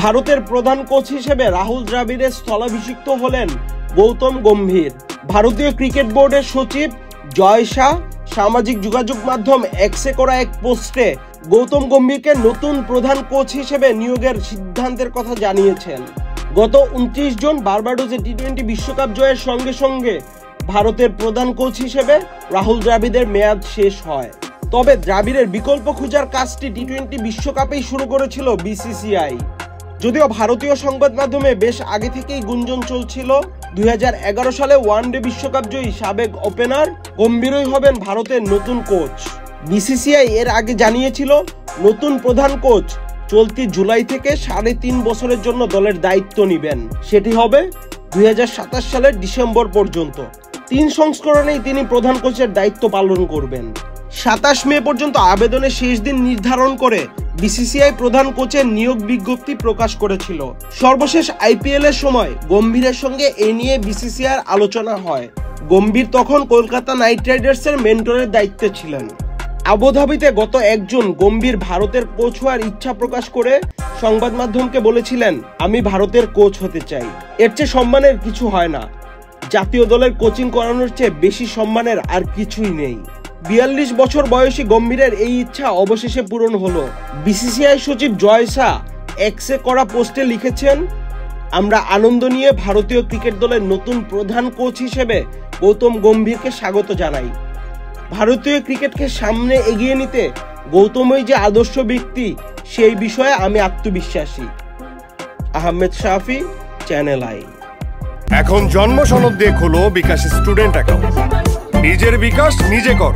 ভারতের প্রধান কোচ হিসেবে রাহুল দ্রাবিড়ের স্থলাভিষিক্ত হলেন গৌতম গম্ভীর। ভারতীয় ক্রিকেট বোর্ডের সচিব জয় শাহ সামাজিক যোগাযোগ মাধ্যম এক্সে করা এক পোস্টে গৌতম গম্ভীরকে নতুন প্রধান কোচ হিসেবে নিয়োগের সিদ্ধান্তের কথা জানিয়েছেন। গত 29 জন বার্বাডোসে টি-20 বিশ্বকাপ জয়ের সঙ্গে সঙ্গে ভারতের প্রধান কোচ হিসেবে রাহুল দ্রাবিড়ের মেয়াদ শেষ হয়। তবে দ্রাবিড়ের বিকল্প খোঁজার কাজটি টি-20 বিশ্বকাপেই শুরু করেছিল বিসিসিআই। যদিও ভারতীয় সংবাদ মাধ্যমে বেশ আগে থেকেই গুঞ্জন চলছিল 2011 সালে ওয়ানডে বিশ্বকাপ জয়ী সাবেক ওপেনার গম্ভীরই হবেন ভারতের নতুন কোচ। বিসিসিআই এর আগে জানিয়েছিল নতুন প্রধান কোচ চলতি জুলাই থেকে 3.5 বছরের জন্য দলের দায়িত্ব নেবেন। সেটি হবে 2027 সালের ডিসেম্বর পর্যন্ত। 3 সংস্করণেই তিনি প্রধান কোচের দায়িত্ব পালন করবেন। 27 মে পর্যন্ত আবেদনের শেষ দিন নির্ধারণ করে বিসিসিআই প্রধান কোচের নিয়োগ বিজ্ঞপ্তি প্রকাশ করেছিল। সর্বশেষ আইপিএল এর সময় গম্ভীরের সঙ্গে এ নিয়ে বিসিসিআই আলোচনা হয়। গম্ভীর তখন কলকাতা নাইট রাইডার্সের মেন্টরের দায়িত্বে ছিলেন। আবুধাবিতে গত 1 জুন গম্ভীর ভারতের কোচ হওয়ার ইচ্ছা প্রকাশ করে সংবাদ মাধ্যমকে বলেছিলেন, আমি ভারতের কোচ হতে চাই। এর চেয়ে সম্মানের কিছু হয় না। জাতীয় দলের কোচিং করানোর চেয়ে বেশি সম্মানের আর কিছুই নেই। 42 বছর বয়সী গম্ভীরের এই ইচ্ছা অবশেষে পূরণ হলো। বিসিসিআই সচিব জয় শাহ এক্সে করা পোস্টে লিখেছেন, আমরা আনন্দ নিয়ে ভারতীয় ক্রিকেট দলের নতুন প্রধান কোচ হিসেবে গৌতম গম্ভীরকে স্বাগত জানাই। ভারতীয় ক্রিকেটকে সামনে এগিয়ে নিতে গৌতমই যে আদর্শ ব্যক্তি সেই বিষয়ে আমি আত্মবিশ্বাসী। আহমেদ শাফি, চ্যানেল আই। এখন জন্ম সনদ দিয়ে খোলো বিকাশ স্টুডেন্ট অ্যাকাউন্ট। নিজের বিকাশ নিজে কর।